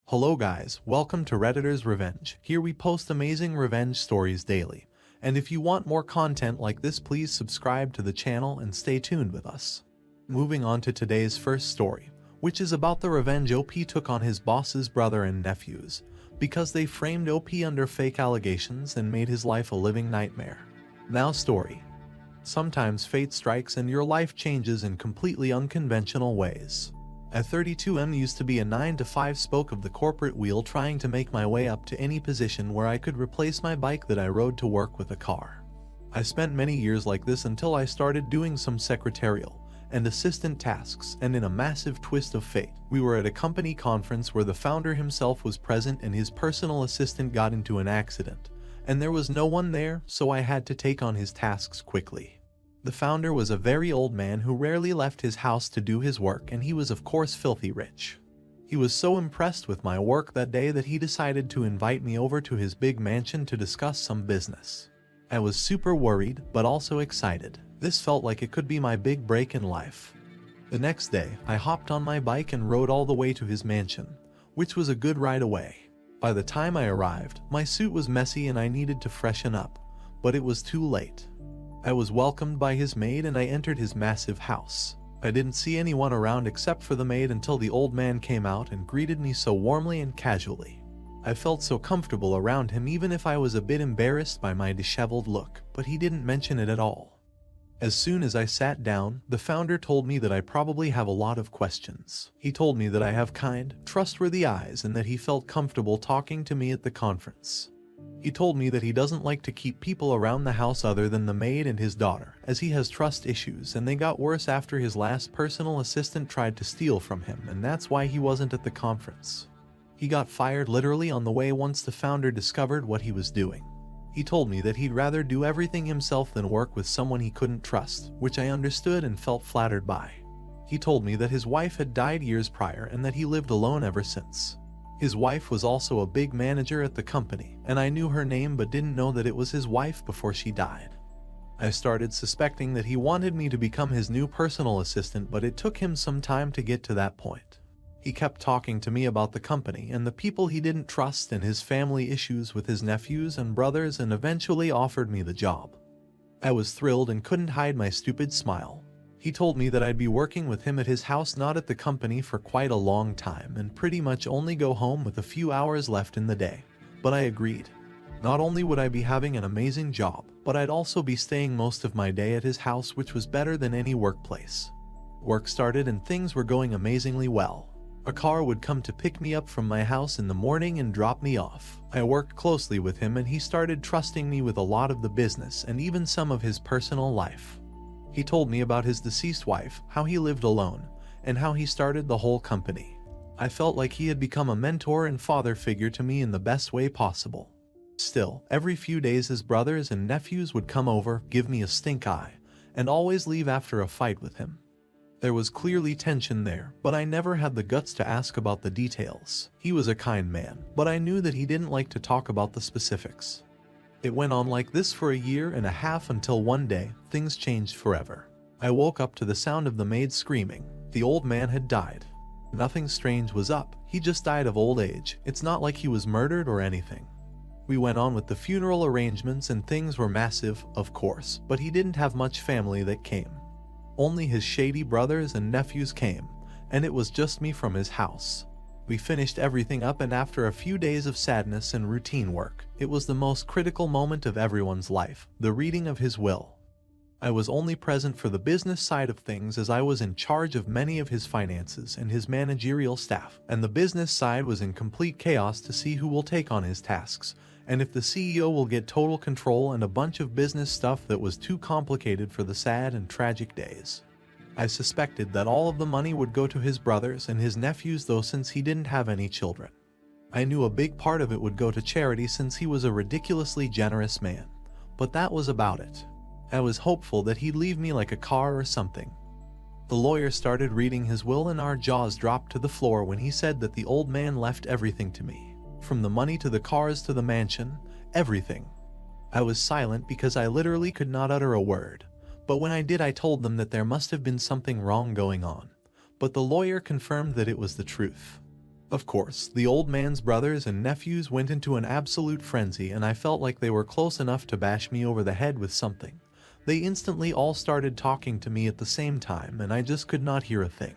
Hello guys, welcome to Redditor's Revenge. Here we post amazing revenge stories daily. And if you want more content like this, please subscribe to the channel and stay tuned with us. Moving on to today's first story, which is about the revenge OP took on his boss's brother and nephews, because they framed OP under fake allegations and made his life a living nightmare. Now story. Sometimes fate strikes and your life changes in completely unconventional ways. At 32, I used to be a 9-to-5 spoke of the corporate wheel, trying to make my way up to any position where I could replace my bike that I rode to work with a car. I spent many years like this until I started doing some secretarial and assistant tasks, and in a massive twist of fate, we were at a company conference where the founder himself was present and his personal assistant got into an accident, and there was no one there, so I had to take on his tasks quickly. The founder was a very old man who rarely left his house to do his work, and he was of course filthy rich. He was so impressed with my work that day that he decided to invite me over to his big mansion to discuss some business. I was super worried, but also excited. This felt like it could be my big break in life. The next day, I hopped on my bike and rode all the way to his mansion, which was a good ride away. By the time I arrived, my suit was messy and I needed to freshen up, but it was too late. I was welcomed by his maid and I entered his massive house. I didn't see anyone around except for the maid until the old man came out and greeted me so warmly and casually. I felt so comfortable around him, even if I was a bit embarrassed by my disheveled look, but he didn't mention it at all. As soon as I sat down, the founder told me that I probably have a lot of questions. He told me that I have kind, trustworthy eyes and that he felt comfortable talking to me at the conference. He told me that he doesn't like to keep people around the house other than the maid and his daughter, as he has trust issues, and they got worse after his last personal assistant tried to steal from him, and that's why he wasn't at the conference. He got fired literally on the way once the founder discovered what he was doing. He told me that he'd rather do everything himself than work with someone he couldn't trust, which I understood and felt flattered by. He told me that his wife had died years prior and that he lived alone ever since. His wife was also a big manager at the company, and I knew her name but didn't know that it was his wife before she died. I started suspecting that he wanted me to become his new personal assistant, but it took him some time to get to that point. He kept talking to me about the company and the people he didn't trust and his family issues with his nephews and brothers, and eventually offered me the job. I was thrilled and couldn't hide my stupid smile. He told me that I'd be working with him at his house, not at the company, for quite a long time and pretty much only go home with a few hours left in the day. But I agreed. Not only would I be having an amazing job, but I'd also be staying most of my day at his house, which was better than any workplace. Work started and things were going amazingly well. A car would come to pick me up from my house in the morning and drop me off. I worked closely with him and he started trusting me with a lot of the business and even some of his personal life. He told me about his deceased wife, how he lived alone, and how he started the whole company. I felt like he had become a mentor and father figure to me in the best way possible. Still, every few days his brothers and nephews would come over, give me a stink eye, and always leave after a fight with him. There was clearly tension there, but I never had the guts to ask about the details. He was a kind man, but I knew that he didn't like to talk about the specifics. It went on like this for 1.5 years until one day, things changed forever. I woke up to the sound of the maid screaming. The old man had died. Nothing strange was up, he just died of old age. It's not like he was murdered or anything. We went on with the funeral arrangements and things were massive, of course, but he didn't have much family that came. Only his shady brothers and nephews came, and it was just me from his house. We finished everything up, and after a few days of sadness and routine work, it was the most critical moment of everyone's life, the reading of his will. I was only present for the business side of things, as I was in charge of many of his finances and his managerial staff, and the business side was in complete chaos to see who will take on his tasks, and if the CEO will get total control, and a bunch of business stuff that was too complicated for the sad and tragic days. I suspected that all of the money would go to his brothers and his nephews, though, since he didn't have any children. I knew a big part of it would go to charity since he was a ridiculously generous man, but that was about it. I was hopeful that he'd leave me like a car or something. The lawyer started reading his will and our jaws dropped to the floor when he said that the old man left everything to me. From the money to the cars to the mansion, everything. I was silent because I literally could not utter a word. But when I did, I told them that there must have been something wrong going on. But the lawyer confirmed that it was the truth. Of course, the old man's brothers and nephews went into an absolute frenzy, and I felt like they were close enough to bash me over the head with something. They instantly all started talking to me at the same time, and I just could not hear a thing.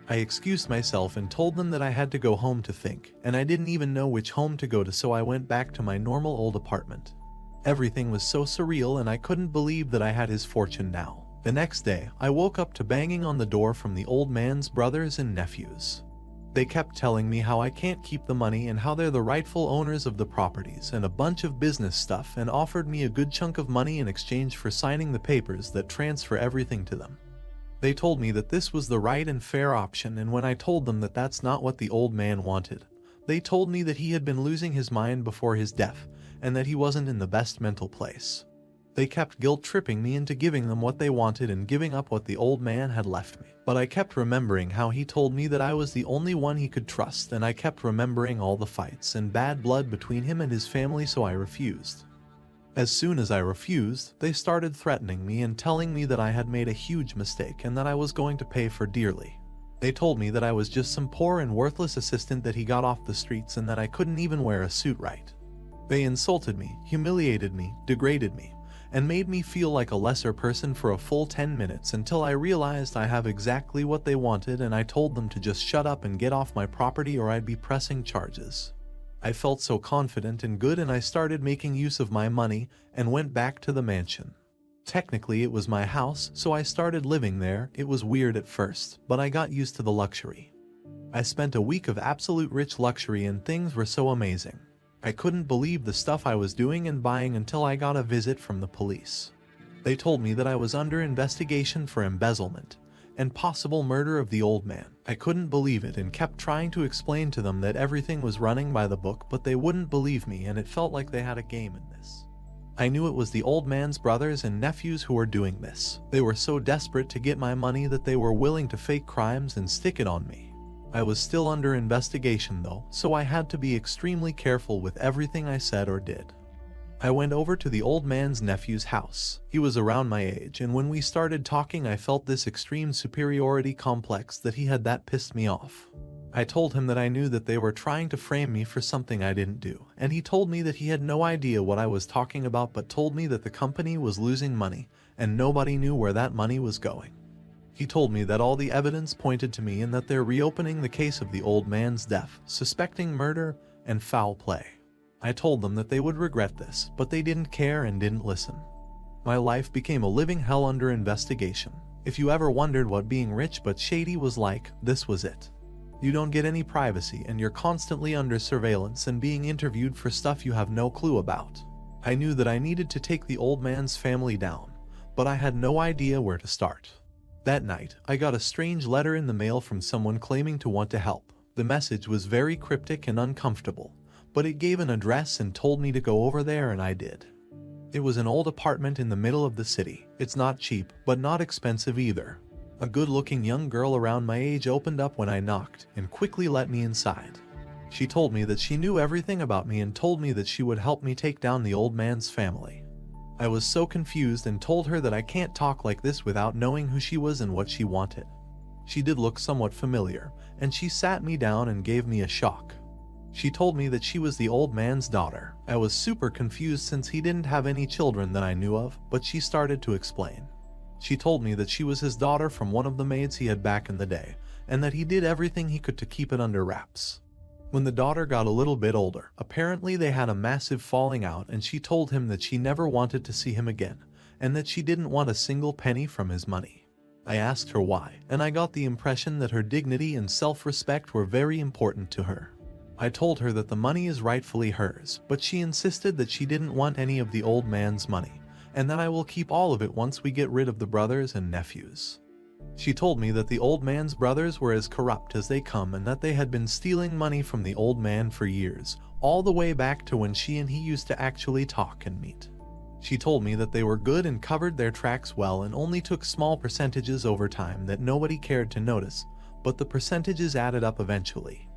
I excused myself and told them that I had to go home to think, and I didn't even know which home to go to, so I went back to my normal old apartment. Everything was so surreal, and I couldn't believe that I had his fortune now. The next day, I woke up to banging on the door from the old man's brothers and nephews. They kept telling me how I can't keep the money and how they're the rightful owners of the properties and a bunch of business stuff, and offered me a good chunk of money in exchange for signing the papers that transfer everything to them. They told me that this was the right and fair option, and when I told them that that's not what the old man wanted, they told me that he had been losing his mind before his death and that he wasn't in the best mental place. They kept guilt-tripping me into giving them what they wanted and giving up what the old man had left me. But I kept remembering how he told me that I was the only one he could trust, and I kept remembering all the fights and bad blood between him and his family, so I refused. As soon as I refused, they started threatening me and telling me that I had made a huge mistake and that I was going to pay for dearly. They told me that I was just some poor and worthless assistant that he got off the streets and that I couldn't even wear a suit right. They insulted me, humiliated me, degraded me, and made me feel like a lesser person for a full 10 minutes until I realized I have exactly what they wanted, and I told them to just shut up and get off my property or I'd be pressing charges. I felt so confident and good, and I started making use of my money and went back to the mansion. Technically it was my house, so I started living there. It was weird at first, but I got used to the luxury. I spent a week of absolute rich luxury and things were so amazing. I couldn't believe the stuff I was doing and buying until I got a visit from the police. They told me that I was under investigation for embezzlement and possible murder of the old man. I couldn't believe it and kept trying to explain to them that everything was running by the book, but they wouldn't believe me, and it felt like they had a game in this. I knew it was the old man's brothers and nephews who were doing this. They were so desperate to get my money that they were willing to fake crimes and stick it on me. I was still under investigation though, so I had to be extremely careful with everything I said or did. I went over to the old man's nephew's house. He was around my age, and when we started talking I felt this extreme superiority complex that he had that pissed me off. I told him that I knew that they were trying to frame me for something I didn't do, and he told me that he had no idea what I was talking about, but told me that the company was losing money and nobody knew where that money was going. He told me that all the evidence pointed to me and that they're reopening the case of the old man's death, suspecting murder and foul play. I told them that they would regret this, but they didn't care and didn't listen. My life became a living hell under investigation. If you ever wondered what being rich but shady was like, this was it. You don't get any privacy and you're constantly under surveillance and being interviewed for stuff you have no clue about. I knew that I needed to take the old man's family down, but I had no idea where to start. That night, I got a strange letter in the mail from someone claiming to want to help. The message was very cryptic and uncomfortable, but it gave an address and told me to go over there, and I did. It was an old apartment in the middle of the city. It's not cheap, but not expensive either. A good-looking young girl around my age opened up when I knocked and quickly let me inside. She told me that she knew everything about me and told me that she would help me take down the old man's family. I was so confused and told her that I can't talk like this without knowing who she was and what she wanted. She did look somewhat familiar, and she sat me down and gave me a shock. She told me that she was the old man's daughter. I was super confused since he didn't have any children that I knew of, but she started to explain. She told me that she was his daughter from one of the maids he had back in the day, and that he did everything he could to keep it under wraps. When the daughter got a little bit older, apparently they had a massive falling out, and she told him that she never wanted to see him again, and that she didn't want a single penny from his money. I asked her why, and I got the impression that her dignity and self-respect were very important to her. I told her that the money is rightfully hers, but she insisted that she didn't want any of the old man's money, and that I will keep all of it once we get rid of the brothers and nephews. She told me that the old man's brothers were as corrupt as they come and that they had been stealing money from the old man for years, all the way back to when she and he used to actually talk and meet. She told me that they were good and covered their tracks well and only took small percentages over time that nobody cared to notice, but the percentages added up eventually.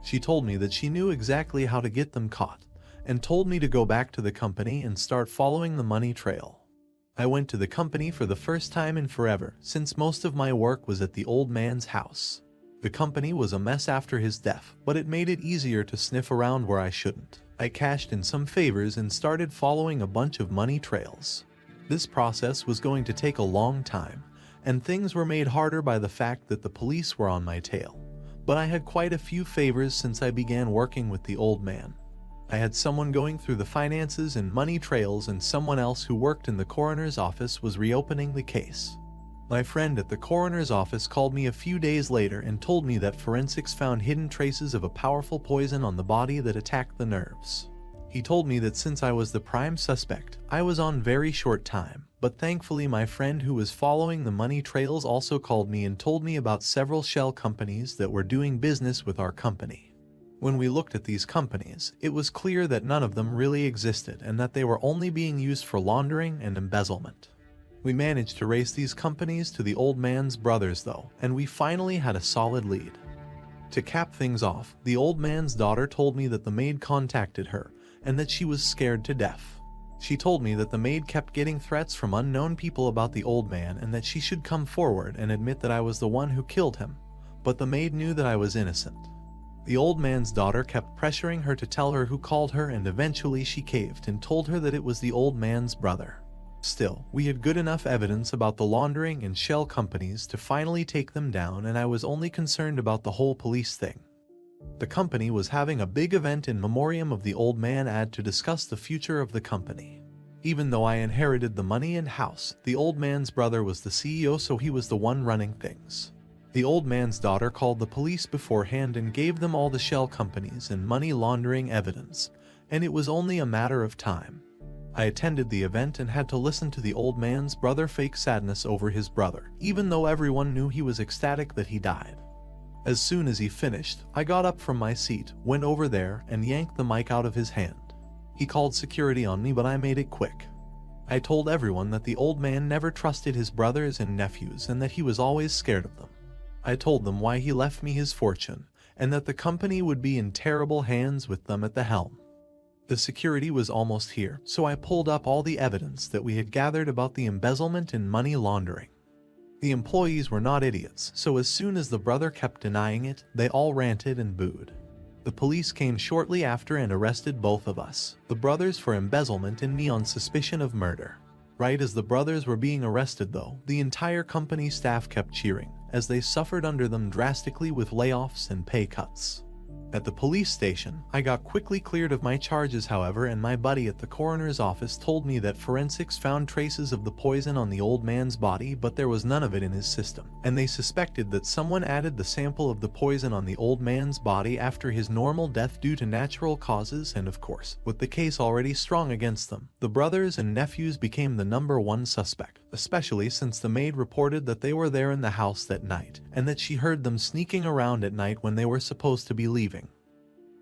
She told me that she knew exactly how to get them caught, and told me to go back to the company and start following the money trail. I went to the company for the first time in forever, since most of my work was at the old man's house. The company was a mess after his death, but it made it easier to sniff around where I shouldn't. I cashed in some favors and started following a bunch of money trails. This process was going to take a long time, and things were made harder by the fact that the police were on my tail. But I had quite a few favors since I began working with the old man. I had someone going through the finances and money trails, and someone else who worked in the coroner's office was reopening the case. My friend at the coroner's office called me a few days later and told me that forensics found hidden traces of a powerful poison on the body that attacked the nerves. He told me that since I was the prime suspect, I was on very short time, but thankfully my friend who was following the money trails also called me and told me about several shell companies that were doing business with our company. When we looked at these companies, it was clear that none of them really existed and that they were only being used for laundering and embezzlement. We managed to race these companies to the old man's brothers though, and we finally had a solid lead. To cap things off, the old man's daughter told me that the maid contacted her and that she was scared to death. She told me that the maid kept getting threats from unknown people about the old man and that she should come forward and admit that I was the one who killed him, but the maid knew that I was innocent. The old man's daughter kept pressuring her to tell her who called her, and eventually she caved and told her that it was the old man's brother. Still, we had good enough evidence about the laundering and shell companies to finally take them down, and I was only concerned about the whole police thing. The company was having a big event in memoriam of the old man to discuss the future of the company. Even though I inherited the money and house, the old man's brother was the CEO, so he was the one running things. The old man's daughter called the police beforehand and gave them all the shell companies and money laundering evidence, and it was only a matter of time. I attended the event and had to listen to the old man's brother fake sadness over his brother, even though everyone knew he was ecstatic that he died. As soon as he finished, I got up from my seat, went over there, and yanked the mic out of his hand. He called security on me, but I made it quick. I told everyone that the old man never trusted his brothers and nephews and that he was always scared of them. I told them why he left me his fortune, and that the company would be in terrible hands with them at the helm. The security was almost here, so I pulled up all the evidence that we had gathered about the embezzlement and money laundering. The employees were not idiots, so as soon as the brother kept denying it, they all ranted and booed. The police came shortly after and arrested both of us, the brothers for embezzlement and me on suspicion of murder. Right as the brothers were being arrested though, the entire company staff kept cheering, as they suffered under them drastically with layoffs and pay cuts. At the police station, I got quickly cleared of my charges however, and my buddy at the coroner's office told me that forensics found traces of the poison on the old man's body, but there was none of it in his system, and they suspected that someone added the sample of the poison on the old man's body after his normal death due to natural causes, and of course, with the case already strong against them, the brothers and nephews became the #1 suspect, especially since the maid reported that they were there in the house that night, and that she heard them sneaking around at night when they were supposed to be leaving.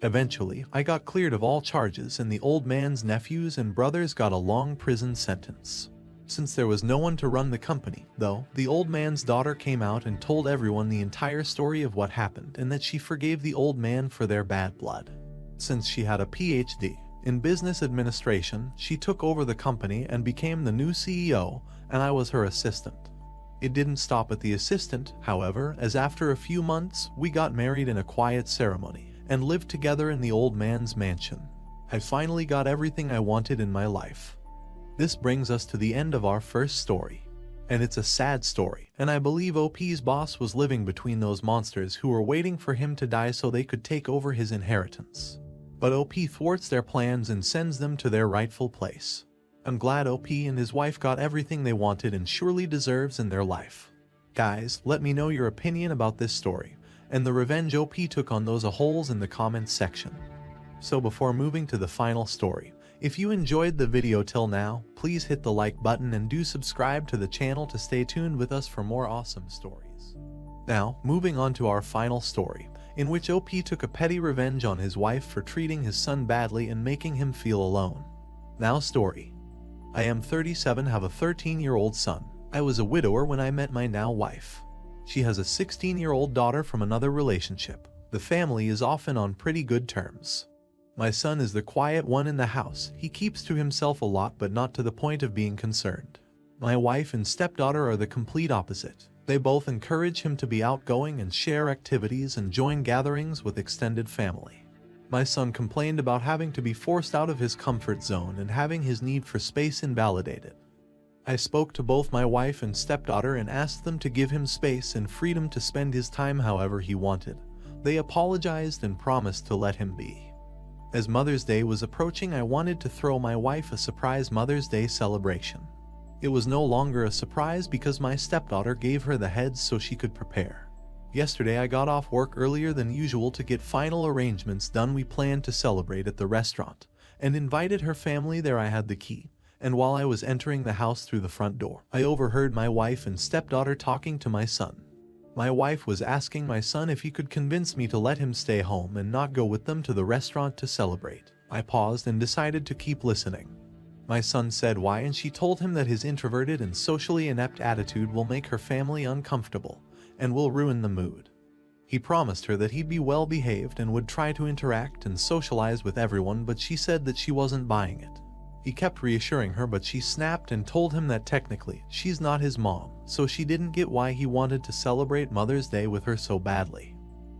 Eventually, I got cleared of all charges, and the old man's nephews and brothers got a long prison sentence. Since there was no one to run the company, though, the old man's daughter came out and told everyone the entire story of what happened and that she forgave the old man for their bad blood. Since she had a PhD in business administration, she took over the company and became the new CEO, and I was her assistant. It didn't stop at the assistant, however, as after a few months, we got married in a quiet ceremony and lived together in the old man's mansion. I finally got everything I wanted in my life. This brings us to the end of our first story. And it's a sad story, and I believe OP's boss was living between those monsters who were waiting for him to die so they could take over his inheritance. But OP thwarts their plans and sends them to their rightful place. I'm glad OP and his wife got everything they wanted and surely deserves in their life. Guys, let me know your opinion about this story and the revenge OP took on those a-holes in the comments section. So before moving to the final story, if you enjoyed the video till now, please hit the like button and do subscribe to the channel to stay tuned with us for more awesome stories. Now, moving on to our final story, in which OP took a petty revenge on his wife for treating his son badly and making him feel alone. Now story. I am 37, have a 13-year-old son. I was a widower when I met my now wife. She has a 16-year-old daughter from another relationship. The family is often on pretty good terms. My son is the quiet one in the house. He keeps to himself a lot, but not to the point of being concerned. My wife and stepdaughter are the complete opposite. They both encourage him to be outgoing and share activities and join gatherings with extended family. My son complained about having to be forced out of his comfort zone and having his need for space invalidated. I spoke to both my wife and stepdaughter and asked them to give him space and freedom to spend his time however he wanted. They apologized and promised to let him be. As Mother's Day was approaching, I wanted to throw my wife a surprise Mother's Day celebration. It was no longer a surprise because my stepdaughter gave her the heads so she could prepare. Yesterday I got off work earlier than usual to get final arrangements done. We planned to celebrate at the restaurant and invited her family there. I had the key, and while I was entering the house through the front door, I overheard my wife and stepdaughter talking to my son. My wife was asking my son if he could convince me to let him stay home and not go with them to the restaurant to celebrate. I paused and decided to keep listening. My son said why, and she told him that his introverted and socially inept attitude will make her family uncomfortable and will ruin the mood. He promised her that he'd be well behaved and would try to interact and socialize with everyone, but she said that she wasn't buying it. He kept reassuring her, but she snapped and told him that technically she's not his mom, so she didn't get why he wanted to celebrate Mother's Day with her so badly.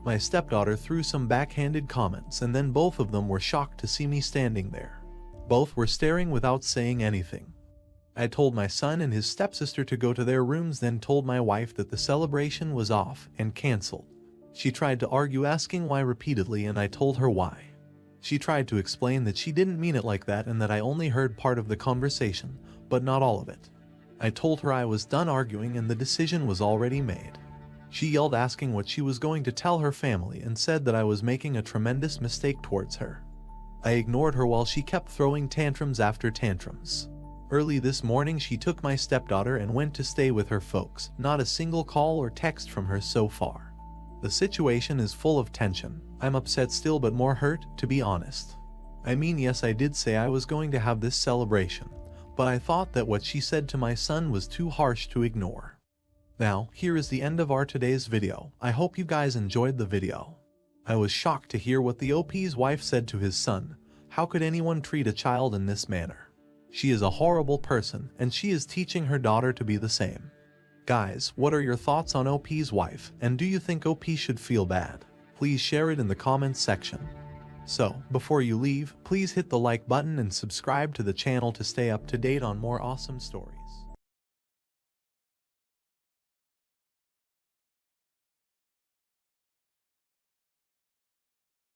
My stepdaughter threw some backhanded comments, and then both of them were shocked to see me standing there. Both were staring without saying anything. I told my son and his stepsister to go to their rooms, then told my wife that the celebration was off and canceled. She tried to argue, asking why repeatedly, and I told her why. She tried to explain that she didn't mean it like that and that I only heard part of the conversation, but not all of it. I told her I was done arguing and the decision was already made. She yelled, asking what she was going to tell her family, and said that I was making a tremendous mistake towards her. I ignored her while she kept throwing tantrums after tantrums. Early this morning she took my stepdaughter and went to stay with her folks. Not a single call or text from her so far. The situation is full of tension. I'm upset still, but more hurt, to be honest. I mean, yes, I did say I was going to have this celebration, but I thought that what she said to my son was too harsh to ignore. Now, here is the end of our today's video. I hope you guys enjoyed the video. I was shocked to hear what the OP's wife said to his son. How could anyone treat a child in this manner? She is a horrible person, and she is teaching her daughter to be the same. Guys, what are your thoughts on OP's wife, and do you think OP should feel bad? Please share it in the comments section. So, before you leave, please hit the like button and subscribe to the channel to stay up to date on more awesome stories.